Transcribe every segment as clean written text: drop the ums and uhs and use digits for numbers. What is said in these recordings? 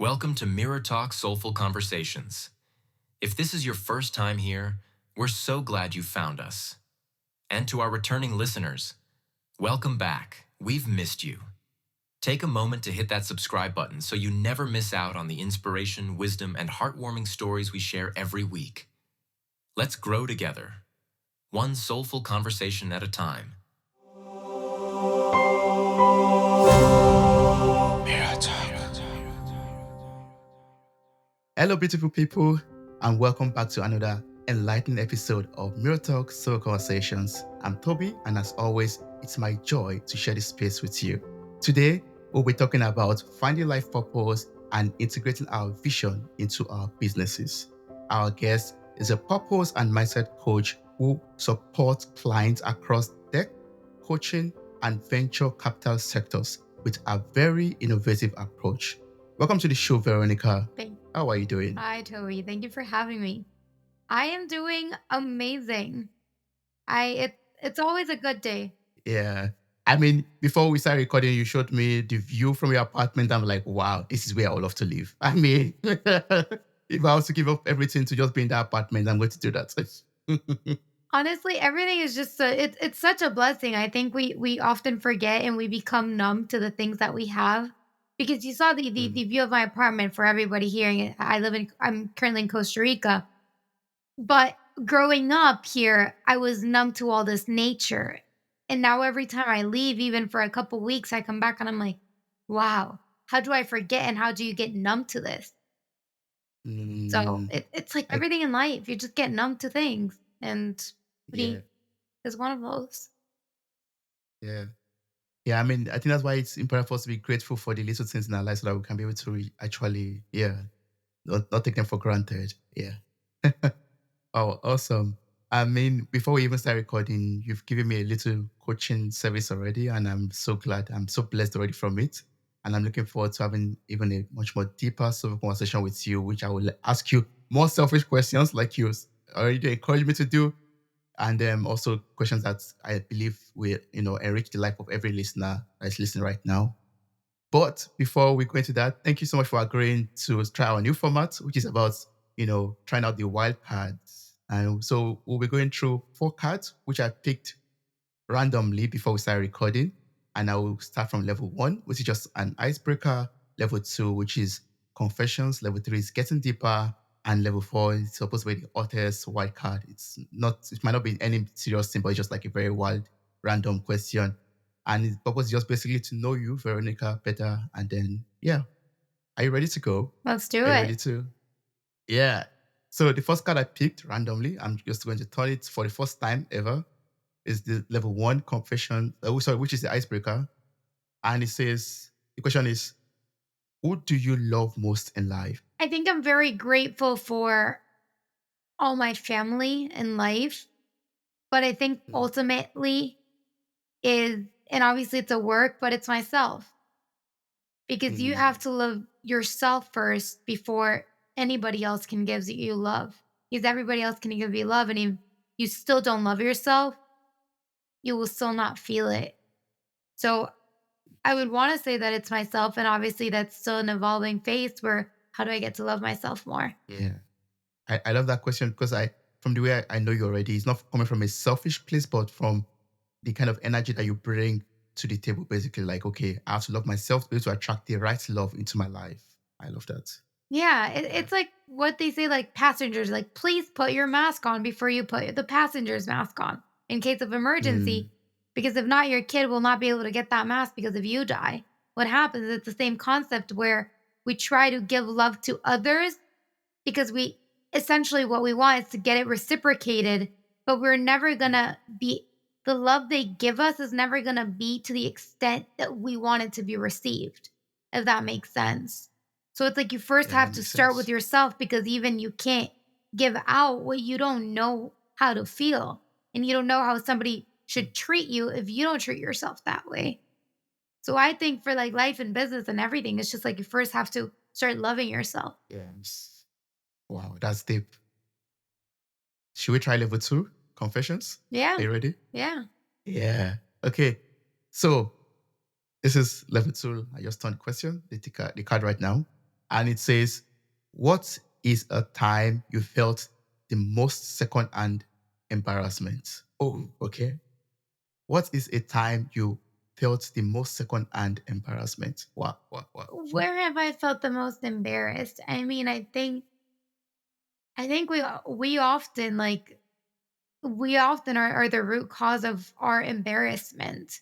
Welcome to Mirror Talk Soulful Conversations. If this is your first time here, we're so glad you found us. And to our returning listeners, welcome back. We've missed you. Take a moment to hit that subscribe button so you never miss out on the inspiration, wisdom, and heartwarming stories we share every week. Let's grow together, one soulful conversation at a time. Hello, beautiful people, and welcome back to another enlightening episode of Mirror Talk Soulful Conversations. I'm Tobi, and as always, it's my joy to share this space with you. Today, we'll be talking about finding life purpose and integrating our vision into our businesses. Our guest is a purpose and mindset coach who supports clients across tech, coaching, and venture capital sectors with a very innovative approach. Welcome to the show, Veronica. How are you doing? Hi, Tobi. Thank you for having me. I am doing amazing. It's always a good day. Yeah. I mean, before we started recording, you showed me the view from your apartment. I'm like, wow, this is where I would love to live. I mean, if I was to give up everything to just be in that apartment, I'm going to do that. Honestly, everything is just it's such a blessing. I think we often forget and we become numb to the things that we have. Because you saw the view of my apartment for everybody hearing it. I'm currently in Costa Rica. But growing up here, I was numb to all this nature. And now every time I leave, even for a couple weeks, I come back and I'm like, wow, how do I forget and how do you get numb to this? So Mm, it's like I, everything in life, you just get numb to things. And yeah, beauty is one of those. yeah. Yeah, I mean, I think that's why it's important for us to be grateful for the little things in our lives so that we can be able to actually, not take them for granted. Yeah. Oh, awesome. I mean, before we even start recording, you've given me a little coaching service already, and I'm so glad. I'm so blessed already from it. And I'm looking forward to having even a much more deeper sort of conversation with you, which I will ask you more selfish questions like you already encouraged me to do. And also questions that I believe will, enrich the life of every listener that is listening right now. But before we go into that, thank you so much for agreeing to try our new format, which is about, trying out the wild cards. And so we'll be going through 4 cards, which I picked randomly before we start recording. And I will start from level 1, which is just an icebreaker. Level 2, which is confessions. Level 3 is getting deeper. And level 4 is supposed to be the hottest wild card. It might not be any serious thing, but it's just like a very wild, random question. And its purpose is just basically to know you, Veronica, better. And then, yeah. Are you ready to go? Let's do Are you it. ready to? Yeah. So the first card I picked randomly, I'm just going to turn it for the first time ever, is the level 1 confession. Which is the icebreaker. And the question is, who do you love most in life? I think I'm very grateful for all my family in life. But I think Mm, ultimately is, and obviously it's a work, but it's myself. Because you have mm, to love yourself first before anybody else can give you love. Because everybody else can give you love. And if you still don't love yourself, you will still not feel it. So I would want to say that it's myself. And obviously that's still an evolving phase where how do I get to love myself more? yeah. I love that question because from the way I know you already, it's not coming from a selfish place, but from the kind of energy that you bring to the table, basically. Like, okay, I have to love myself to be able to attract the right love into my life. I love that. Yeah, Yeah. it's like what they say, like passengers, like please put your mask on before you put the passenger's mask on in case of Mm, emergency. Because if not, your kid will not be able to get that mask because if you die, what happens? It's the same concept where we try to give love to others because we essentially what we want is to get it reciprocated, but we're never gonna be the love they give us is never gonna be to the extent that we want it to be received, if that makes sense. So it's like you first yeah, that have to makes start with sense. yourself because even you can't give out what you don't know how to feel. And you don't know how somebody Mm, should treat you if you don't treat yourself that way. So I think for like life and business and everything, it's just like you first have to start loving yourself. yes. Wow, that's deep. Should we try level 2? Confessions? Are Yeah. you ready? Yeah. Yeah. Okay. So this is level 2. I just turned the question, the card right now. And it says, what is a time you felt the most second-hand embarrassment? Oh, okay. What is a time you felt the most second-hand embarrassment? Wow, wow, wow. Where have I felt the most embarrassed? I mean, I think we often we often are the root cause of our embarrassment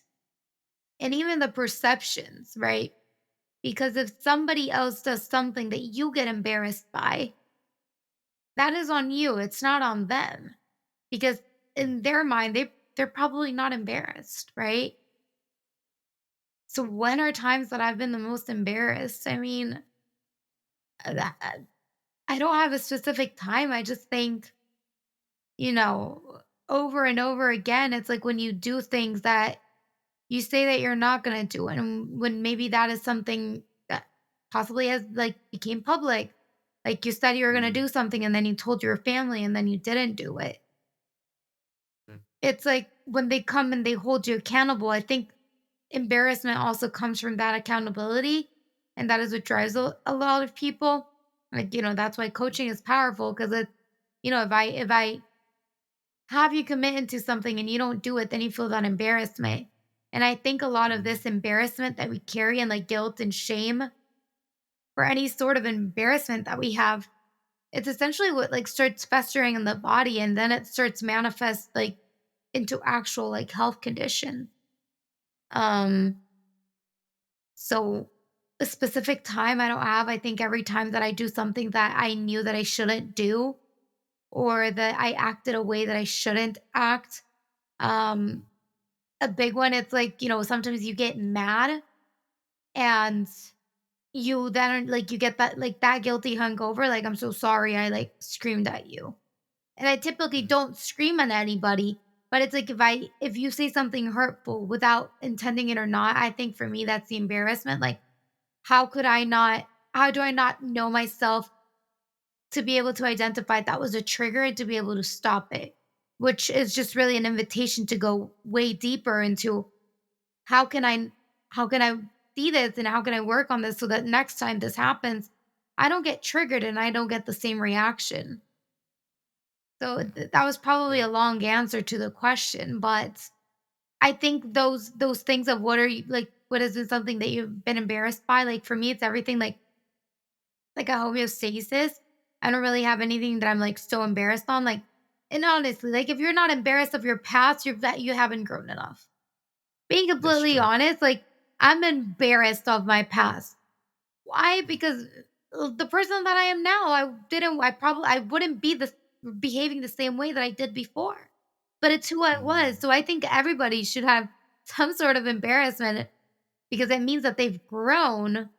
and even the perceptions, right? Because if somebody else does something that you get embarrassed by, that is on you. It's not on them. Because in their mind, they're probably not embarrassed, right? So when are times that I've been the most embarrassed? I mean, I don't have a specific time. I just think, you know, over and over again, it's like when you do things that you say that you're not going to do, and when maybe that is something that possibly has like became public. Like you said you were going to Mm, do something and then you told your family and then you didn't do it. mm, It's like when they come and they hold you accountable, I think embarrassment also comes from that accountability. And that is what drives a lot of people. Like, that's why coaching is powerful because if I have you commit into something and you don't do it, then you feel that embarrassment. And I think a lot of mm, this embarrassment that we carry and like guilt and shame for any sort of embarrassment that we have, it's essentially what like starts festering in the body and then it starts manifest like into actual like health condition. Um so a specific time I don't have. I think every time that I do something that I knew that I shouldn't do or that I acted a way that I shouldn't act. Um a big one, it's like, sometimes you get mad and you then like you get that guilty hungover, like, I'm so sorry I like screamed at you. And I typically mm, don't scream at anybody, but it's like if you say something hurtful without intending it or not, I think for me that's the embarrassment. Like, how could I not how do I not know myself to be able to identify that was a trigger and to be able to stop it? Which is just really an invitation to go way deeper into how can I how can I see this and how can I work on this so that next time this happens, I don't get triggered and I don't get the same reaction. So that was probably yeah. a long answer to the question, but I think those things of what are you like what has been something that you've been embarrassed by? Like for me, it's everything like a homeostasis. I don't really have anything that I'm like so embarrassed on. Like, and honestly, like if you're not embarrassed of your past, you haven't grown enough. Being That's completely true. honest, like I'm embarrassed of my past. Why? Because the person that I am now, I wouldn't be behaving the same way that I did before. But it's who I was. Mm, So I think everybody should have some sort of embarrassment because it means that they've grown.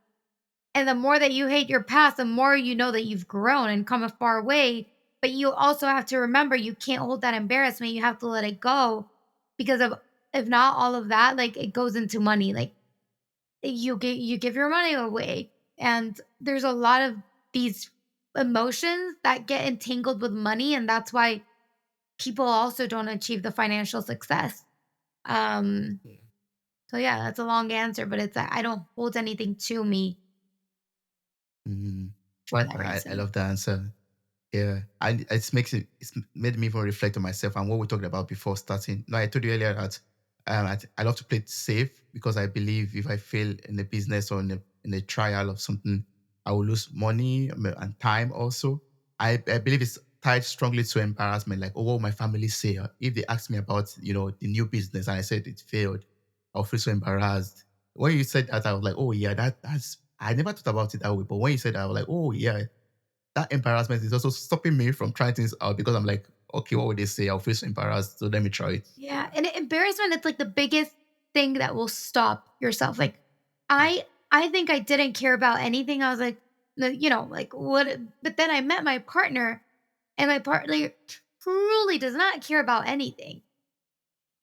And the more that you hate your past, the more you know that you've grown and come a far way. But you also have to remember you can't hold that embarrassment. You have to let it go because of if not all of that, like it goes into money. Like you give your money away and there's a lot of these emotions that get entangled with money and that's why people also don't achieve the financial success. um yeah. so yeah, that's a long answer, but it's I don't hold anything to me Mm. for that I reason. love the answer. Yeah, and it's made me even reflect on myself and what we talked about before starting. No, I told you earlier that I love to play it safe because I believe if I fail in a business or in a trial of something, I will lose money and time. Also, I believe it's tied strongly to embarrassment. Like, oh, what will my family say if they ask me about the new business and I said it failed? I'll feel so embarrassed. When you said that, I was like, oh yeah, that's I never thought about it that way. But when you said that, I was like, oh yeah, that embarrassment is also stopping me from trying things out because I'm like, okay, what would they say? I'll feel so embarrassed. So let me try it. Yeah, and embarrassment, it's like the biggest thing that will stop yourself. Like Mm, I think I didn't care about anything. I was like, like what? But then I met my partner, and my partner truly does not care about anything.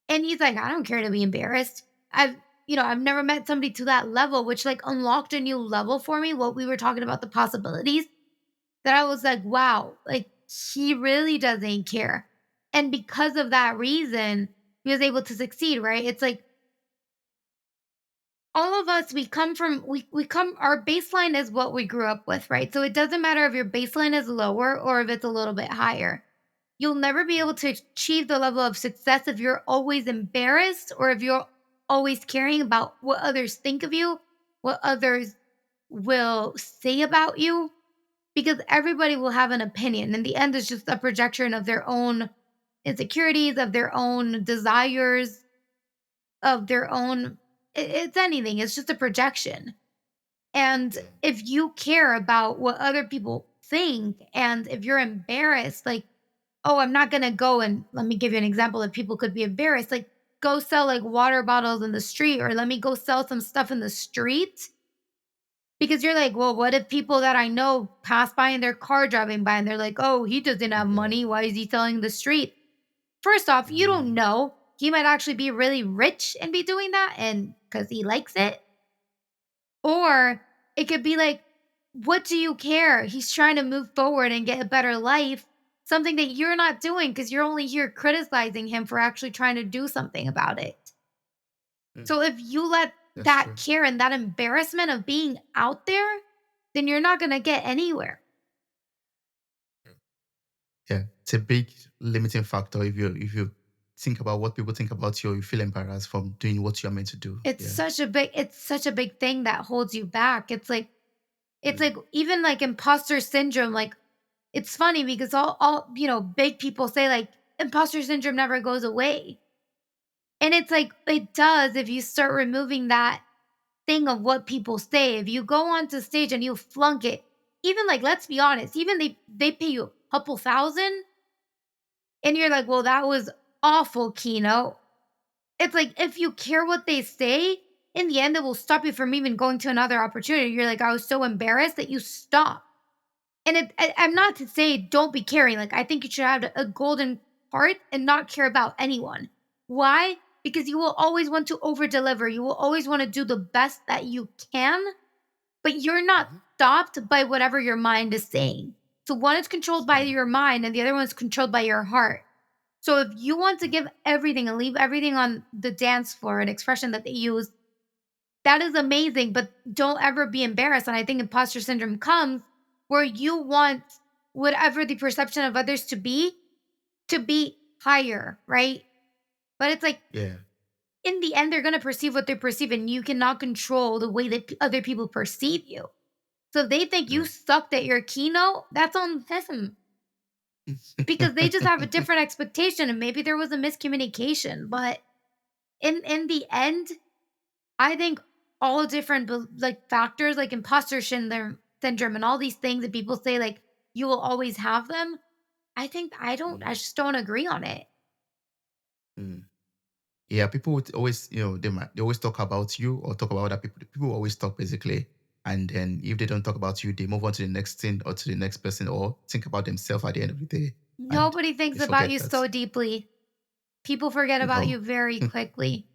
And he's like, I don't care to be embarrassed. I've never met somebody to that level, which like unlocked a new level for me. What we were talking about, the possibilities that I was like, wow, like he really doesn't care. And because of that reason, he was able to succeed, right? It's like all of us, we come our baseline is what we grew up with, right? So it doesn't matter if your baseline is lower or if it's a little bit higher. You'll never be able to achieve the level of success if you're always embarrassed or if you're always caring about what others think of you, what others will say about you, because everybody will have an opinion. In the end, it's just a projection of their own insecurities, of their own desires, of their own it's anything. It's just a projection. And Yeah. if you care about what other people think and if you're embarrassed, like, oh, I'm not gonna go and let me give you an example that people could be embarrassed. Like, go sell like water bottles in the street, or let me go sell some stuff in the street. Because you're like, well, what if people that I know pass by in their car driving by and they're like, oh, he doesn't have Yeah. money. Why is he selling in the street? First off, you don't Mm. know. He might actually be really rich and be doing that and because he likes it. Or it could be like, what do you care? He's trying to move forward and get a better life, something that you're not doing because you're only here criticizing him for actually trying to do something about it. Mm. So if you let That's that true. care and that embarrassment of being out there, then you're not going to get anywhere. Yeah, it's a big limiting factor if you think about what people think about you, you feel embarrassed from doing what you're meant to do. Yeah. It's such a big thing that holds you back. It's like Mm. even like imposter syndrome, like it's funny because all big people say like imposter syndrome never goes away. And it's like it does if you start removing that thing of what people say. If you go onto stage and you flunk it, even like let's be honest, even they pay you a couple thousand and you're like, "Well, that was awful keynote." It's like if you care what they say, in the end it will stop you from even going to another opportunity. You're like, "I was so embarrassed that you stop." And I'm not to say don't be caring. Like I think you should have a golden heart and not care about anyone. Why? Because you will always want to over deliver. You will always want to do the best that you can, but you're not Mhm. stopped by whatever your mind is saying. So one is controlled by Mm. your mind and the other one is controlled by your heart. So if you want to Mm. give everything and leave everything on the dance floor, an expression that they use, that is amazing, but don't ever be embarrassed. And I think imposter syndrome comes where you want whatever the perception of others to be higher, right? But it's like Yeah. in the end, they're going to perceive what they perceive, and you cannot control the way that other people perceive you. So if they think you No. sucked at your keynote, that's on them because they just have a different expectation, and maybe there was a miscommunication. But in the end, I think all different like factors like imposter syndrome and all these things that people say like you will always have them. I Mm. just don't agree on it. Mm. Yeah, people would always, they always talk about you or talk about other people. People always talk basically. And then if they don't talk about you, they move on to the next thing or to the next person or think about themselves at the end of the day. And Nobody they thinks about forget you that, so deeply. People forget about you very quickly.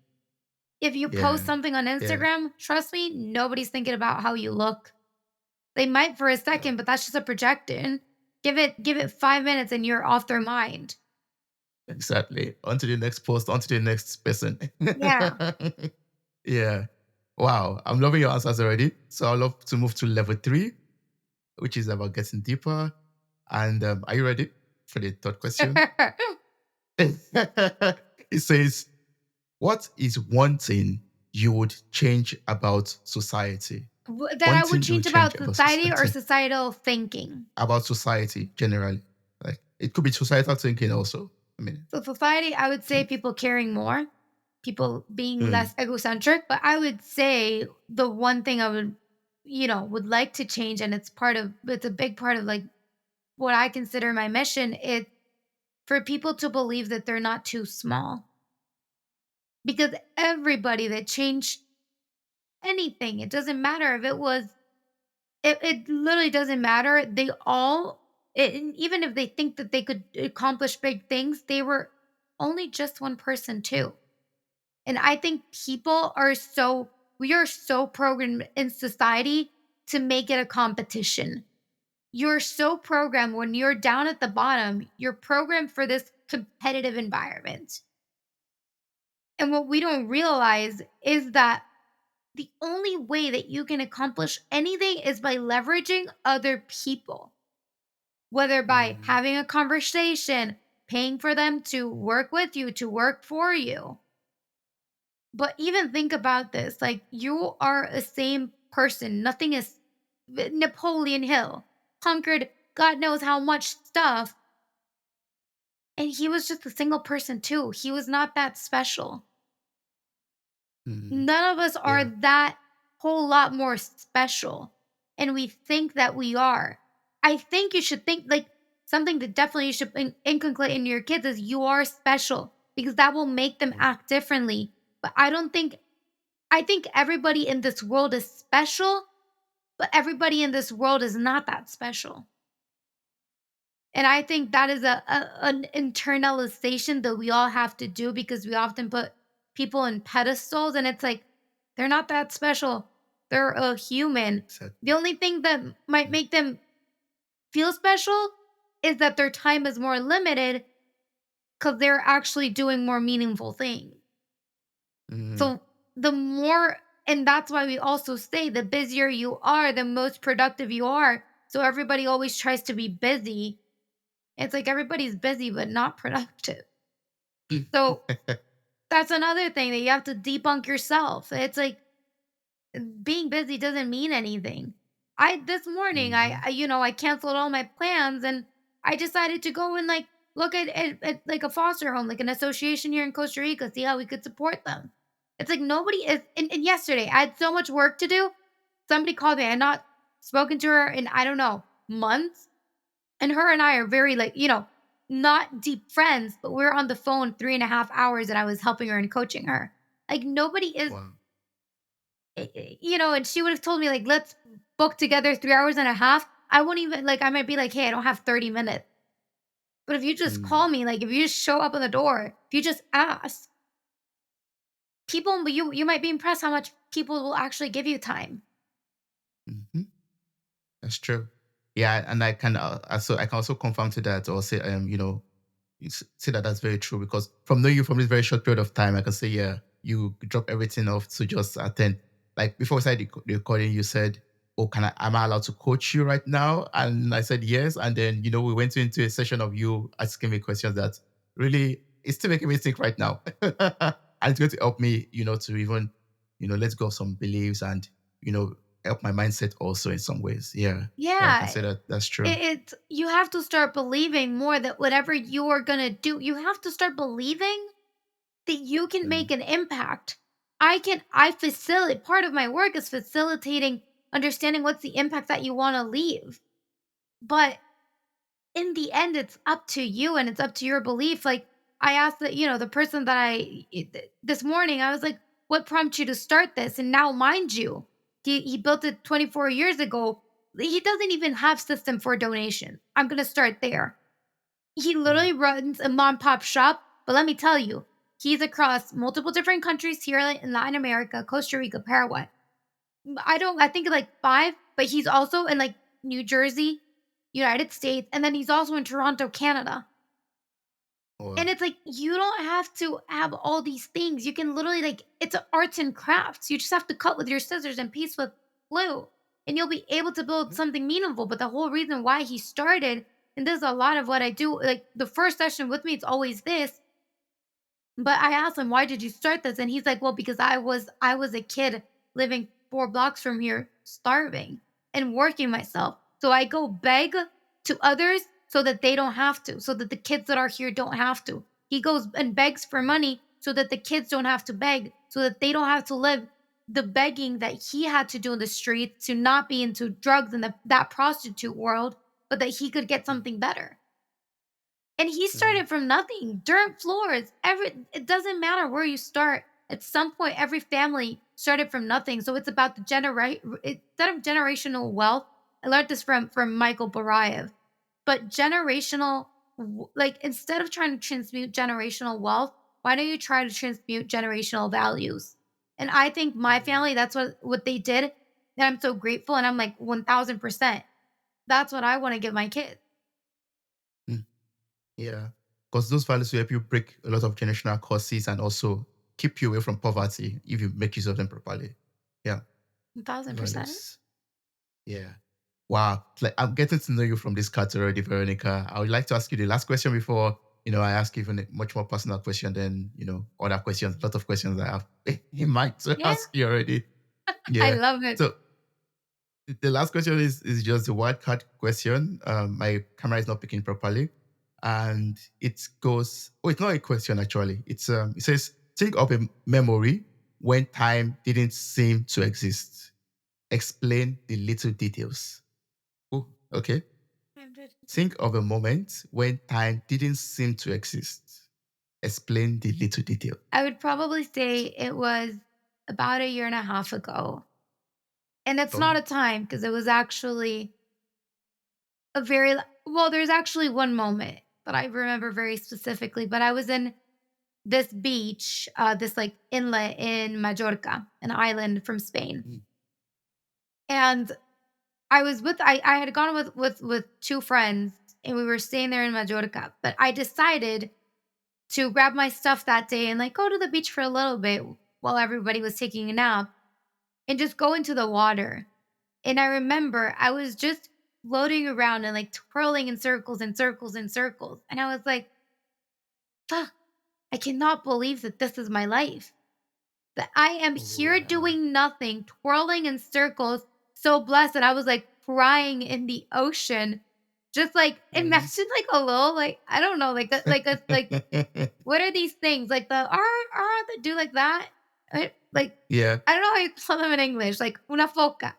If you post yeah. something on Yeah. Instagram, trust me, nobody's thinking about how you look. They might for a No. second, but that's just a projection. Give it 5 minutes and you're off their mind. Exactly. On to the next post, on to the next person. Yeah. Yeah. Wow. I'm loving your answers already. So I'd love to move to level 3, which is about getting deeper. And are you ready for the third question? It says, what is one thing you would change about society? That One I would thing you would change change about about society or society. societal thinking. About society generally. Like it could be societal thinking also. I mean, So society, I would say think. people caring more, people being Mm. less egocentric. But I would say the one thing I would like to change, and it's a big part of like what I consider my mission, is for people to believe that they're not too small. Because everybody that changed anything, it doesn't matter if it literally doesn't matter. Even if they think that they could accomplish big things, they were only just one person too. And I think we are so programmed in society to make it a competition. You're so programmed when you're down at the bottom, you're programmed for this competitive environment. And what we don't realize is that The only way that you can accomplish anything is by leveraging other people, whether by Mm, having a conversation, paying for them to work with you, to work for you. But even think about this, like, you are a same person. Nothing is Napoleon Hill conquered God knows how much stuff, and he was just a single person too. He was not that special. mm, None of us are yeah. that whole lot more special, and we think that we are. I think you should think, like, something that definitely you should inculcate in your kids is you are special, because that will make them Mm, act differently. But I think everybody in this world is special, but everybody in this world is not that special. And I think that is an internalization that we all have to do, because we often put people in pedestals, and it's like they're not that special. They're a human. The exactly. only thing that might Mm, make them feel special is that their time is more limited, because they're actually doing more meaningful things. mm, So the more, and that's why we also say the busier you are, the most productive you are. So everybody always tries to be busy. It's like everybody's busy but not productive. mm, So that's another thing that you have to debunk yourself. It's like being busy doesn't mean anything. I This morning mhm. I canceled all my plans, and I decided to go and like look at like a foster home, like an association here in Costa Rica, see how we could support them. It's like nobody is, and yesterday I had so much work to do. Somebody called me. I had not spoken to her in, I don't know, months. And her and I are very, like, not deep friends, but we're on the phone 3.5 hours, and I was helping her and coaching her. Like, nobody is, Wow. and she would have told me, like, let's book together 3 hours and a half. I won't even, like, I might be like, hey, I don't have 30 minutes. But if you just Mm, call me, like, if you just show up on the door, if you just ask, you might be impressed how much people will actually give you time. mhm. That's true. Yeah, and I can also confirm to that, or say, say that that's very true, because from knowing you from this very short period of time, I can say, yeah, you drop everything off to just attend. Like before we started the recording, you said, "Oh, am I allowed to coach you right now?" And I said yes. And then we went into a session of you asking me questions that really it's still making me think right now, and it's going to help me, to even let go of some beliefs and you know help my mindset also in some ways. Yeah, yeah, I can Yeah. say that that's true. You have to start believing more that whatever you are going to do, you have to start believing that you can make Mm, an impact. I facilitate, part of my work is facilitating understanding what's the impact that you want to leave. But in the end, it's up to you, and it's up to your belief. Like, I asked the person that this morning, I was like, what prompted you to start this? And now, mind you, he built it 24 years ago. He doesn't even have system for donation. I'm going to start there. He mm, literally runs a mom pop shop, but let me tell you, he's across multiple different countries here in Latin America, Costa Rica, Paraguay. I think like 5, but he's also in like New Jersey, United States, and then he's also in Toronto, Canada. or And it's like you don't have to have all these things. You can literally, like, it's a arts and crafts. You just have to cut with your scissors and piece with glue, and you'll be able to build something meaningful. But the whole reason why he started, and this is a lot of what I do, like the first session with me, it's always this. But I asked him, "Why did you start this?" And he's like, "Well, because I was a kid living 4 blocks from here, starving and working myself. So I go beg to others so that they don't have to, so that the kids that are here don't have to." He goes and begs for money so that the kids don't have to beg, so that they don't have to live the begging that he had to do in the streets, to not be into drugs and that prostitute world, but that he could get something better. And he mm, started from nothing, dirt floors. It doesn't matter where you start. At some point, every family started from nothing. So it's about the instead of generational wealth. I learned this from Michael Barayev. But like, instead of trying to transmute generational wealth, why don't you try to transmute generational values? And I think my mm, family, that's what they did. And I'm so grateful. And I'm like 1000%. That's what I want to give my kids. mm. Yeah, because those values will help you break a lot of generational curses and also keep you away from poverty if you make use of them properly. Yeah. Well, 1,000%. yeah. Wow. Like I'm getting to know you from this cut already, Veronica. I would like to ask you the last question before, I ask even a much more personal question than, other questions, a lot of questions I have in mind to Yeah, ask you already. I Yeah. love it. So the last question is just the wild card question. My camera is not picking properly. And it goes, oh, it's not a question actually. It says, think of a memory when time didn't seem to exist. Explain the little details. Oh, okay. Think of a moment when time didn't seem to exist. Explain the little detail. I would probably say it was about a year and a half ago. And it's not Oh, a time because it was actually a very well, there's actually one moment that I remember very specifically, but I was in this beach, this like inlet in Majorca, an island from Spain. mm, And I had gone with two friends and we were staying there in Majorca, but I decided to grab my stuff that day and like go to the beach for a little bit while everybody was taking a nap and just go into the water. And I remember I was just floating around and like twirling in circles and circles and circles. And I was like, fuck, I cannot believe that this is my life. That I am here wow. doing nothing, twirling in circles, so blessed that I was like crying in the ocean. Just like Mhm. imagine like a little like I don't know like what are these things like the that do like that like Yeah, I don't know how you call them in English like una foca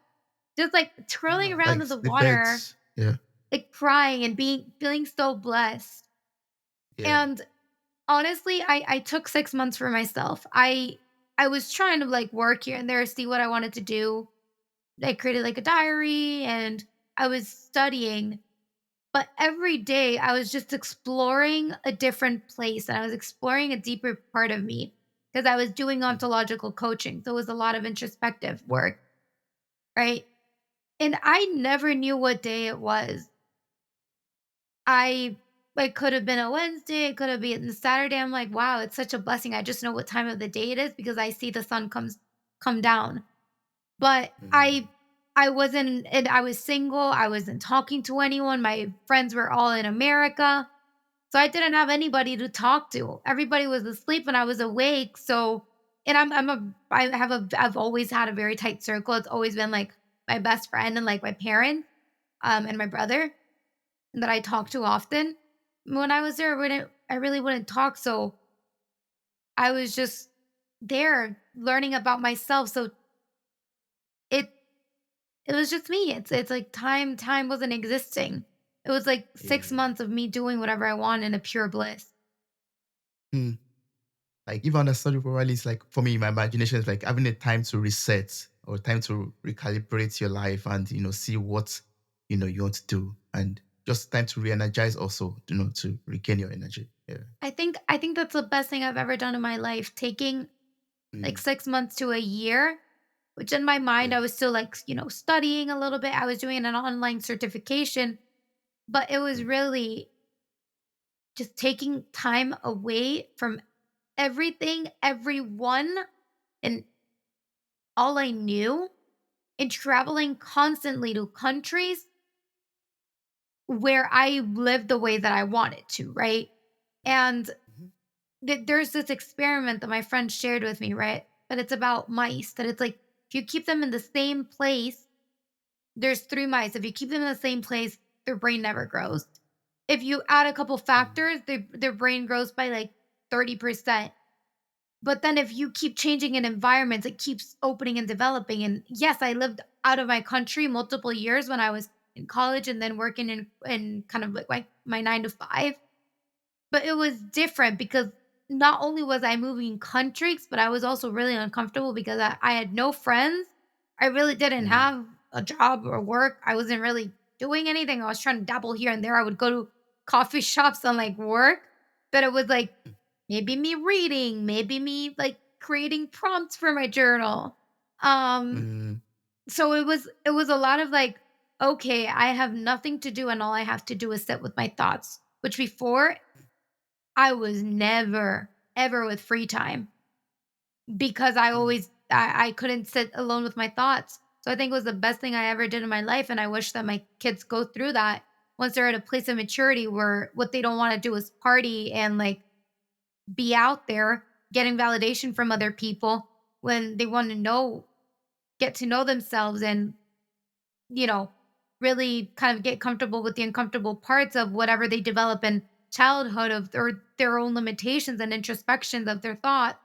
just like twirling around like in the the water birds. Yeah, like crying and feeling so blessed yeah. and honestly, I took 6 months for myself. I was trying to, like, work here and there, see what I wanted to do. I created, like, a diary, and I was studying, but every day I was just exploring a different place, and I was exploring a deeper part of me because I was doing Mm, ontological coaching, so it was a lot of introspective work, right? And I never knew what day it was. I it could have been a Wednesday, it could have been a Saturday. I'm like, wow, it's such a blessing. I just know what time of the day it is because I see the sun come down. But mm, I wasn't and I was single. I wasn't talking to anyone. My friends were all in America. So I didn't have anybody to talk to. Everybody was asleep and I was awake. So and I've always had a very tight circle. It's always been like my best friend and like my parents, and my brother that I talk to often. When I was there, I really wouldn't talk, so I was just there learning about myself. So it it was just me. It's like time wasn't existing. It was like 6 yeah. months of me doing whatever I want in a pure bliss. Mm. Like if I understand you properly, it's like for me, my imagination is like having a time to reset or time to recalibrate your life and see what you want to do and just time to re-energize also, to regain your energy. Yeah. I think that's the best thing I've ever done in my life. Taking like Mm, 6 months to a year, which in my mind yeah. I was still like, studying a little bit. I was doing an online certification, but it was Mm, really just taking time away from everything, everyone, and all I knew, and traveling constantly to countries where I lived the way that I wanted to, right? And mhm, there's this experiment that my friend shared with me, right? That it's about mice, that it's like if you keep them in the same place, there's three mice. If you keep them in the same place, their brain never grows. If you add a couple mm, factors, their brain grows by like 30%. But then if you keep changing an environment, it keeps opening and developing. And yes, I lived out of my country multiple years when I was in college and then working in kind of like my 9 to 5. But it was different because not only was I moving countries, but I was also really uncomfortable because I had no friends. I really didn't mm, have a job or work. I wasn't really doing anything. I was trying to dabble here and there. I would go to coffee shops and like work, but it was like maybe me reading, maybe me like creating prompts for my journal. Um, mm, so it was a lot of like, okay, I have nothing to do and all I have to do is sit with my thoughts. Which before I was never, ever with free time because I mm, always I couldn't sit alone with my thoughts. So I think it was the best thing I ever did in my life, and I wish that my kids go through that once they're at a place of maturity where what they don't want to do is party and like be out there getting validation from other people when they want to get to know themselves and, you know, really kind of get comfortable with the uncomfortable parts of whatever they develop in childhood of or their own limitations and introspections of their thought.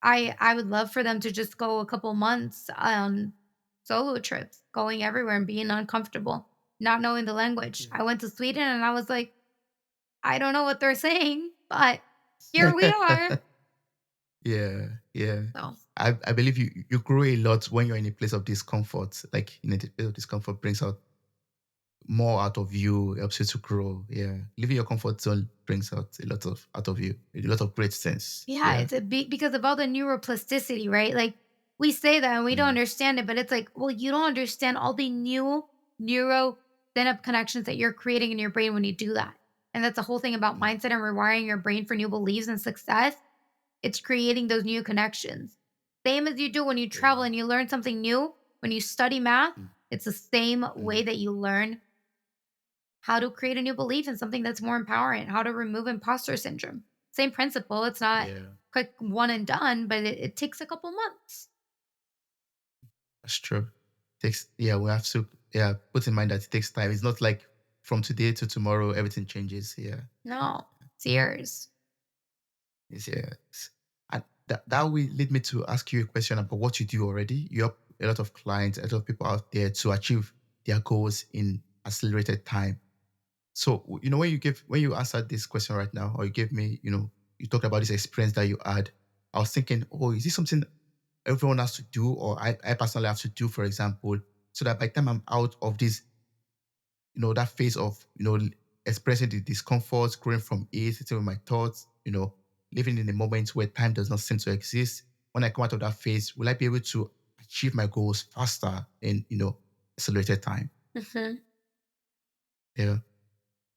I would love for them to just go a couple months on solo trips, going everywhere and being uncomfortable, not knowing the language. I went to Sweden and I was like, I don't know what they're saying, but here we are. Yeah, yeah. So I believe you grow a lot when you're in a place of discomfort. Like in a place of discomfort brings out more out of you, helps you to grow. Yeah. Leaving your comfort zone brings out a lot of out of you. A lot of great sense. yeah, Yeah. it's a big because of all the neuroplasticity, right? Like we say that and we don't Mm, understand it, but it's like, well, you don't understand all the new neuro up connections that you're creating in your brain when you do that. And that's the whole thing about mm, mindset and rewiring your brain for new beliefs and success. It's creating those new connections. Same as you do when you travel yeah. and you learn something new, when you study math, Mm, it's the same way mm, that you learn how to create a new belief in something that's more empowering, how to remove imposter syndrome. Same principle. It's not yeah. quick one and done, but it takes a couple months. That's true. Takes yeah, we have to put in mind that it takes time. It's not like from today to tomorrow everything changes. Yeah. No, it's years. Yes. And that will lead me to ask you a question about what you do already. You help a lot of clients, a lot of people out there to achieve their goals in accelerated time. So, when you answered this question right now, or you gave me, you talked about this experience that you had, I was thinking, oh, is this something everyone has to do, or I personally have to do, for example, so that by the time I'm out of this, that phase of, expressing the discomfort, growing from it, sitting with my thoughts, living in a moment where time does not seem to exist. When I come out of that phase, will I be able to achieve my goals faster in, accelerated time? Mhm. Yeah.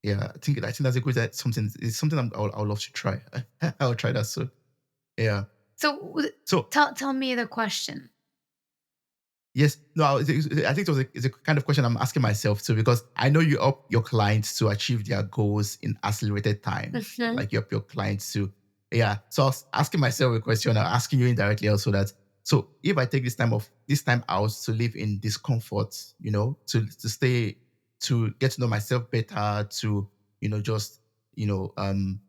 Yeah. I think that's a good, something, it's something I'll love to try. I'll try that soon. Yeah. So So tell me the question. yes. No, I think it's a kind of question I'm asking myself too, because I know you help your clients to achieve their goals in accelerated time. Mhm. Like you help your clients to, yeah. So I was asking myself a question, I'm asking you indirectly also that, so if I take this time out to live in discomfort, to stay, to get to know myself better, to, just, you know, um,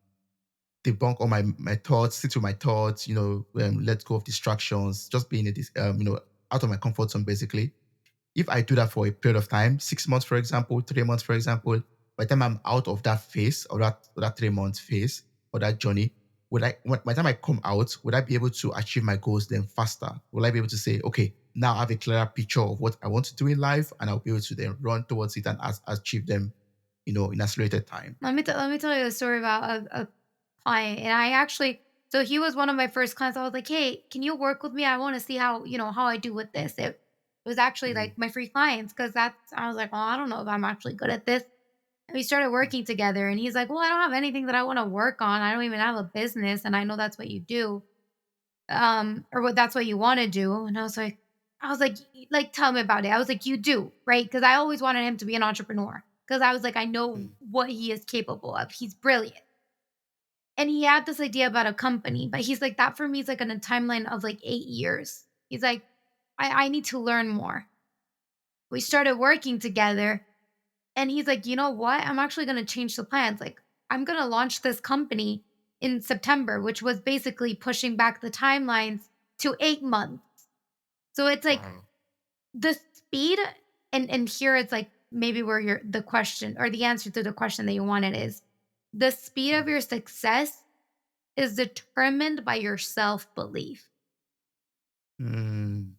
debunk all my thoughts, sit with my thoughts, let go of distractions, just being out of my comfort zone basically. If I do that for a period of time, 6 months, for example, 3 months, for example, by the time I'm out of that phase or that 3 months phase or that journey, by the time I come out, would I be able to achieve my goals then faster? Will I be able to say, okay, now I have a clearer picture of what I want to do in life, and I'll be able to then run towards it and achieve them, in accelerated time? Let me tell you a story about a client. And I actually so he was one of my first clients. I was like, "Hey, can you work with me? I want to see how, how I do with this." It was actually Mm, like my free clients because that's I was like, "Well, I don't know if I'm actually good at this." And we started mm, working together and he's like, "Well, I don't have anything that I want to work on. I don't even have a business and I know that's what you do." Or what that's what you want to do. And I was like, tell me about it. I was like, you do, right? Because I always wanted him to be an entrepreneur. Because I was like, I know mm, what he is capable of. He's brilliant. And he had this idea about a company, but he's like, that for me is like on a timeline of like 8 years. He's like, I need to learn more. We started working together and he's like, you know what? I'm actually gonna change the plans. Like, I'm gonna launch this company in September, which was basically pushing back the timelines to 8 months. So it's like wow. the speed, and here it's like maybe where your the question or the answer to the question that you wanted is the speed of your success is determined by your self-belief. Mm,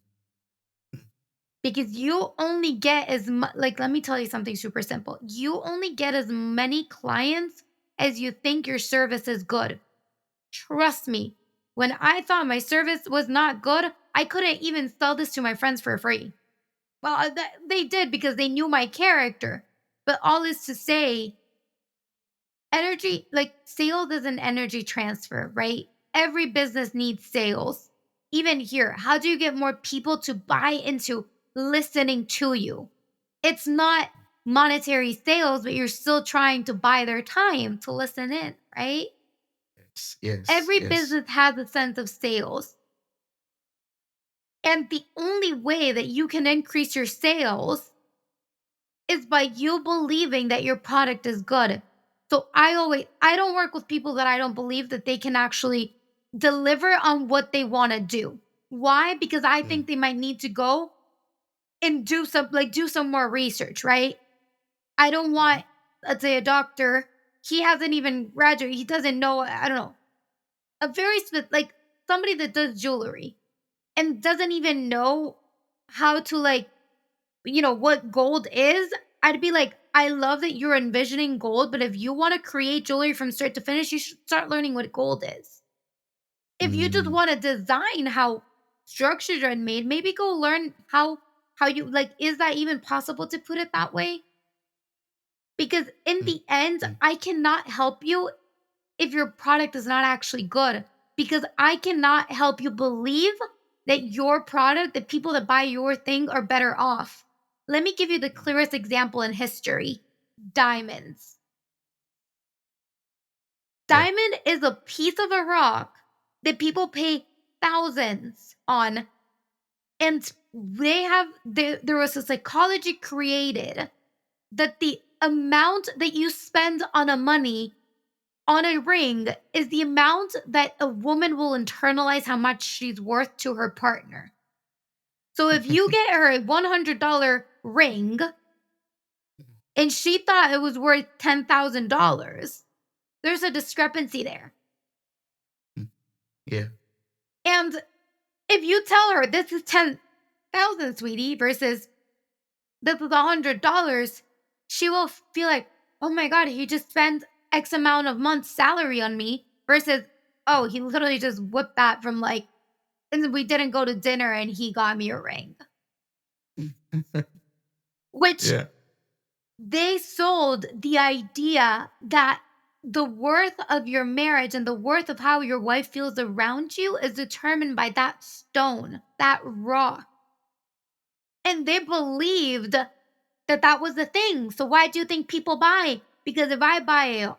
Because you only get as much, like, let me tell you something super simple. You only get as many clients as you think your service is good. Trust me, when I thought my service was not good, I couldn't even sell this to my friends for free. Well, they did because they knew my character. But all is to say, energy, like sales is an energy transfer, right? Every business needs sales. even here, how do you get more people to buy into listening to you? It's not monetary sales, but you're still trying to buy their time to listen in, right? Yes. Yes. Every Yes. business has a sense of sales. And the only way that you can increase your sales is by you believing that your product is good. So I don't work with people that I don't believe that they can actually deliver on what they want to do. Why? Because I Mm, think they might need to go and do some more research, right? I don't mhm, want, let's say, a doctor, he hasn't even graduated, he doesn't know, I don't know, a very like somebody that does jewelry and doesn't even know how to what gold is. I'd be like, I love that you're envisioning gold, but if you want to create jewelry from start to finish, you should start learning what gold is. If you just mm, want to design how structures are made, maybe go learn how you like, is that even possible to put it that way? Because in mm, the end, mm, I cannot help you if your product is not actually good, because I cannot help you believe that your product, the people that buy your thing are better off. Let me give you the clearest example in history: diamonds. yeah. Diamond is a piece of a rock that people pay thousands on. And there was a psychology created that the amount that you spend on a money on a ring is the amount that a woman will internalize how much she's worth to her partner. So if you get her a $100 ring and she thought it was worth $10,000, there's a discrepancy there. Mm, yeah. And if you tell her this is 10,000, sweetie, versus this is $100, she will feel like, oh my God, he just spent X amount of months' salary on me, versus, oh, he literally just whipped that from and we didn't go to dinner and he got me a ring, which Yeah. they sold the idea that the worth of your marriage and the worth of how your wife feels around you is determined by that stone, that rock. And they believed that that was the thing. So why do you think people buy? Because if I buy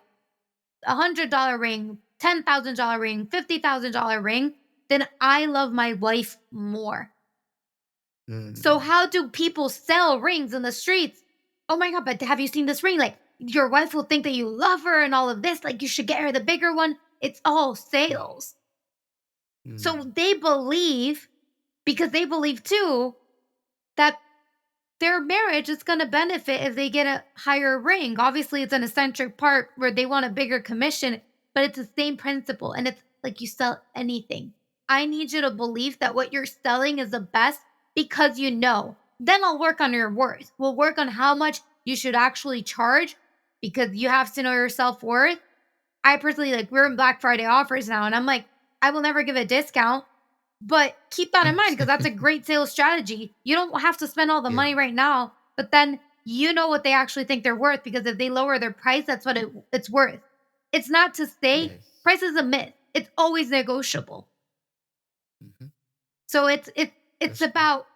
$100 ring, $10,000 ring, $50,000 ring, then I love my wife more. So Mm, how do people sell rings in the streets? Oh my God, but have you seen this ring? Like, your wife will think that you love her and all of this. Like, you should get her the bigger one. It's all mm, sales. So mm, they believe, because they believe too, that their marriage is going to benefit if they get a higher ring. Obviously, it's an eccentric part where they want a bigger commission, but it's the same principle. And it's like you sell anything. I need you to believe that what you're selling is the best because you know. Then I'll work on your worth. We'll work on how much you should actually charge because you have to know your self worth. I personally, like, we're in Black Friday offers now, and I'm like, I will never give a discount, but keep that in mind because that's a great sales strategy. You don't have to spend all the yeah. money right now, but then you know what they actually think they're worth, because if they lower their price, that's what it's worth. It's not to say Yes. price is a myth. It's always negotiable. Hmm. So it's That's true. about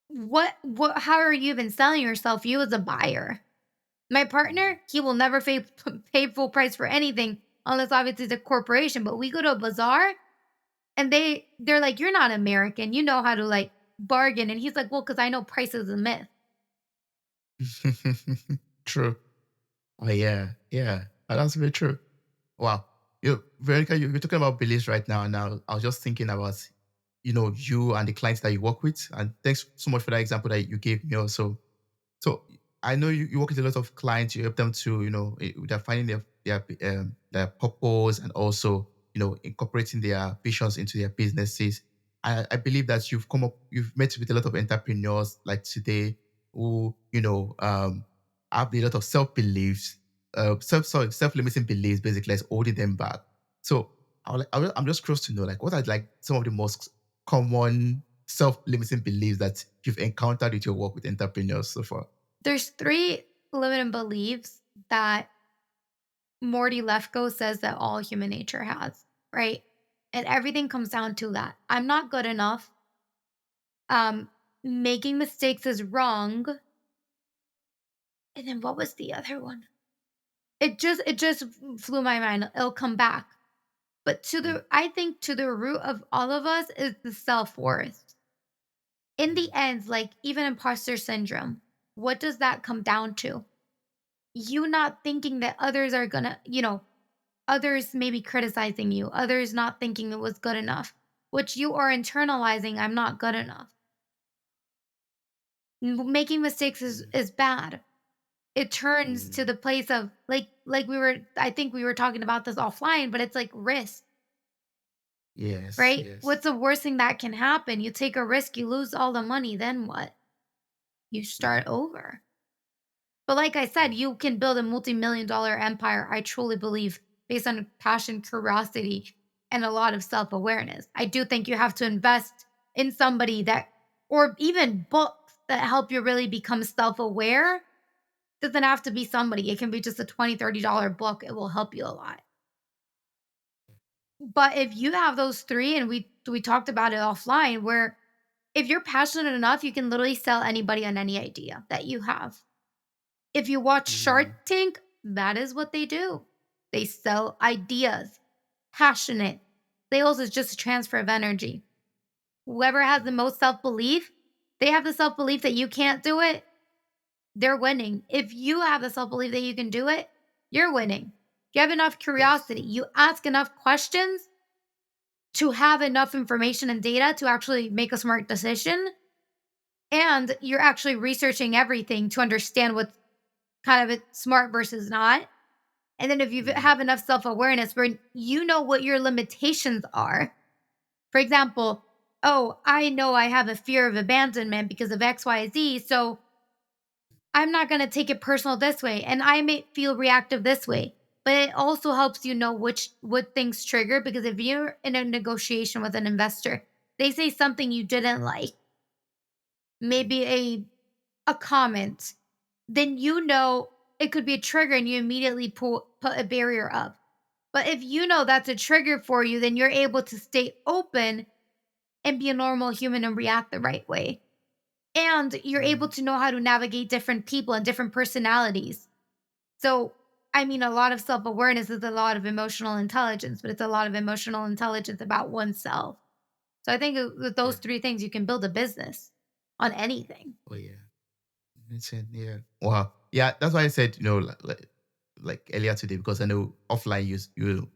what how are you even selling yourself? You as a buyer. My Mm, partner, he will never pay full price for anything unless obviously it's a corporation. But we go to a bazaar and they're like, "You're not American. You know how to like bargain." And he's like, "Well, because I know price is a myth." true. Oh yeah. Yeah. That's very true. Wow. Veronica, you're talking about beliefs right now. Now, I was just thinking about, you and the clients that you work with. And thanks so much for that example that you gave me also. So I know you work with a lot of clients. You help them to, they're finding their purpose and also, incorporating their visions into their businesses. I believe that you've met with a lot of entrepreneurs like today who, have a lot of self beliefs, self limiting beliefs, basically, that's holding them back. So I'm just curious to know, like, what are like some of the most common self limiting beliefs that you've encountered with your work with entrepreneurs so far? There's three limiting beliefs that Morty Lefko says that all human nature has, right? And everything comes down to that. I'm not good enough. Um, Making mistakes is wrong. And then what was the other one? It just flew my mind. It'll come back. But Yeah. I think to the root of all of us is the self-worth. In the Mm. end, like even imposter syndrome, what does that come down to? You not thinking that others are gonna, others maybe criticizing you, others not thinking it was good enough, which you are internalizing, I'm not good enough. Making mistakes is Mm. is bad. It turns to Mm. the place of like I think we were talking about this offline, but it's like risk, Yes. right? Yes. What's the worst thing that can happen? You take a risk, you lose all the money, then what? You start Mm. over. But like I said, Yeah. you can build a multi-million dollar empire, I truly believe, based on passion, curiosity, and a lot of self-awareness. I do think you have to invest in somebody that, or even books that help you really become self-aware. Doesn't have to be somebody. It can be just a $20, $30 book. It will help you a lot. But if you have those three, and we talked about it offline, where if you're passionate enough, you can literally sell anybody on any idea that you have. If you watch Mm. Shark Tank, that is what they do. They sell ideas. Passionate. Sales is just a transfer of energy. Whoever has the most self-belief, they have the self-belief that you can't do it, they're winning. If you have the self-belief that you can do it, you're winning. You have enough Yes. curiosity, you ask enough questions to have enough information and data to actually make a smart decision, and you're actually researching everything to understand what's kind of smart versus not. And then if you Mm. have enough self-awareness where you know what your limitations are. For example, oh, I know I have a fear of abandonment because of XYZ, so I'm not going to take it personal this way, and I may feel reactive this way. But it also helps you know what things trigger, because if you're in a negotiation with an investor, they say something you didn't like, Mm. maybe a comment, then you know it could be a trigger and you immediately put a barrier up. But if you know that's a trigger for you, then you're able to stay open and be a normal human and react the right way. And you're able Mm. to know how to navigate different people and different personalities. So, I mean, a lot of self awareness is a lot of emotional intelligence, but it's a lot of emotional intelligence about oneself. So, I think with Yeah. those three things, you can build a business on anything. Oh yeah. That's it. Yeah. Wow. Yeah. That's why I said, like earlier today, because I know offline you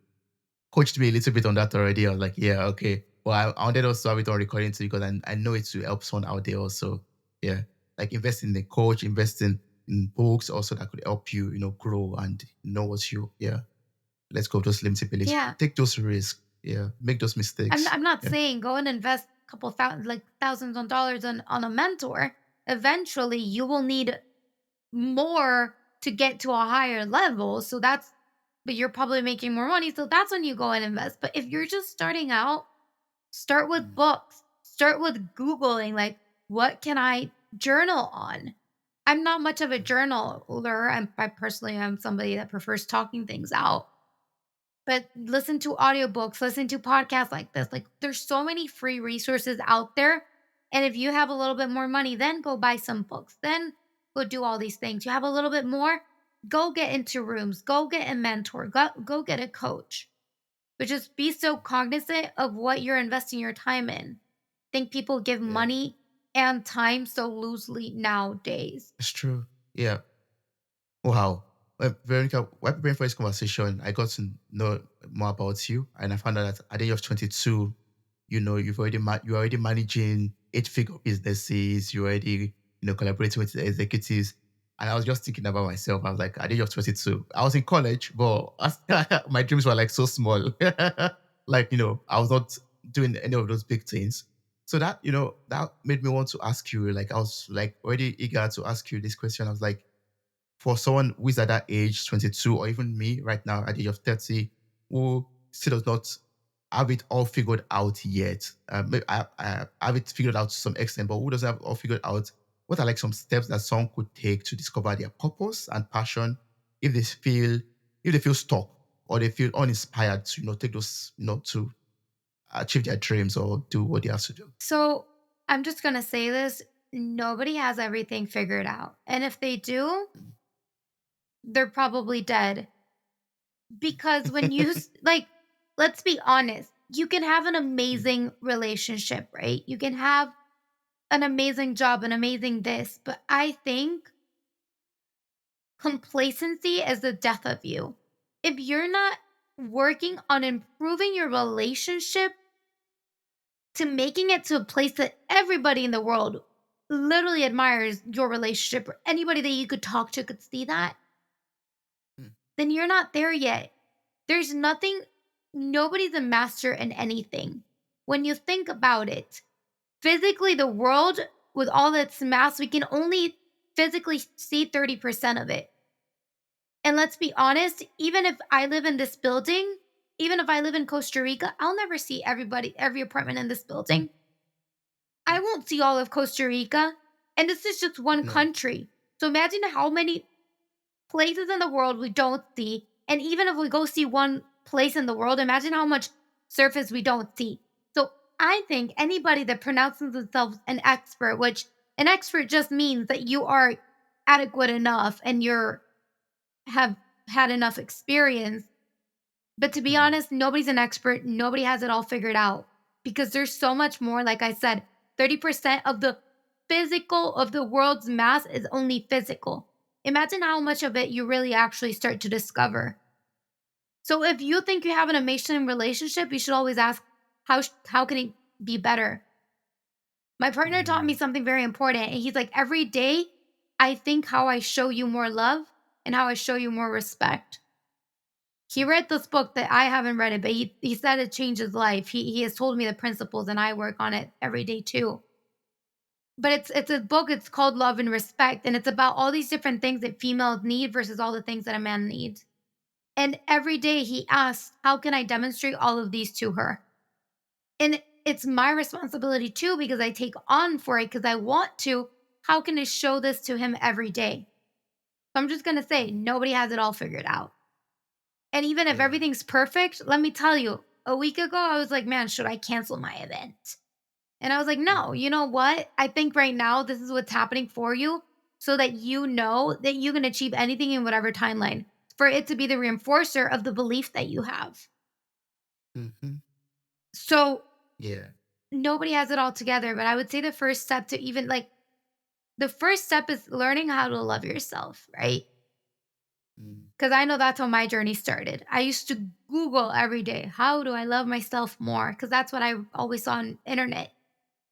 coached me a little bit on that already. I was like, yeah, okay. Well, I wanted also to have it on recording too, because I know it to help someone out there also. Yeah. Like invest in the coach, invest in books also that could help you, grow and know what you, yeah. Let's go those limited beliefs. Yeah. Take those risks. Yeah. Make those mistakes. I'm not Yeah. saying go and invest a couple thousand, like thousands on dollars on a mentor. Eventually, you will need more to get to a higher level. So but you're probably making more money. So that's when you go and invest. But if you're just starting out, start with Mm. books, start with Googling, like, what can I journal on? I'm not much of a journaler. I personally am somebody that prefers talking things out. But listen to audiobooks, listen to podcasts like this. Like, there's so many free resources out there. And if you have a little bit more money, then go buy some books. Then go do all these things. You have a little bit more, go get into rooms, go get a mentor, go get a coach. But just be so cognizant of what you're investing your time in. I think people give Yeah. money and time so loosely nowadays. It's true. Yeah. Wow. Well, Veronica, while preparing for this conversation, I got to know more about you, and I found out that at the age of 22, you're already managing eight-figure businesses. You're already collaborating with the executives. And I was just thinking about myself. I was like, at the age of 22, I was in college, but my dreams were like so small. Like I was not doing any of those big things. So that made me want to ask you. Like I was like already eager to ask you this question. I was like, for someone who is at that age, 22, or even me right now at the age of 30, who still does not have it all figured out yet. I have it figured out to some extent, but who doesn't have it all figured out? What are like some steps that someone could take to discover their purpose and passion if if they feel stuck or they feel uninspired to take those to achieve their dreams or do what they have to do. So I'm just going to say this, nobody has everything figured out. And if they do, they're probably dead. Because when like, let's be honest, you can have an amazing relationship, right? You can have an amazing job, an amazing this, but I think complacency is the death of you. If you're not working on improving your relationship to making it to a place that everybody in the world literally admires your relationship, or anybody that you could talk to could see that, Mm, then you're not there yet. There's nothing, nobody's a master in anything. When you think about it, physically, the world with all its mass, we can only physically see 30% of it. And let's be honest, even if I live in this building, even if I live in Costa Rica, I'll never see every apartment in this building. I mm. won't see all of Costa Rica. And this is just one No. country. So imagine how many places in the world we don't see. And even if we go see one place in the world, imagine how much surface we don't see. So I think anybody that pronounces themselves an expert, which an expert just means that you are adequate enough and you're have had enough experience. But to be Mm, honest, nobody's an expert. Nobody has it all figured out because there's so much more. Like I said, 30% of the physical of the world's mass is only physical. Imagine how much of it you really actually start to discover. So if you think you have an amazing relationship, you should always ask, how can it be better? My partner taught me mm, something very important. And he's like, every day, I think how I show you more love and how I show you more respect. He read this book that I haven't read it, but he said it changed his life. He has told me the principles and I work on it every day too. But it's a book, it's called Love and Respect, and it's about all these different things that females need versus all the things that a man needs. And every day he asks, how can I demonstrate all of these to her? And it's my responsibility too, because I take on for it because I want to. How can I show this to him every day? So I'm just gonna say nobody has it all figured out. And even if yeah. everything's perfect, let me tell you, a week ago, I was like, man, should I cancel my event? And I was like, no, Mm, you know what? I think right now, this is what's happening for you so that you know that you can achieve anything in whatever timeline for it to be the reinforcer of the belief that you have. mhm. So Yeah. nobody has it all together, but I would say the first step to even like the first step is learning how to love yourself, right? Mm, Because I know that's how my journey started. I used to Google every day, how do I love myself more? Because that's what I always saw on internet.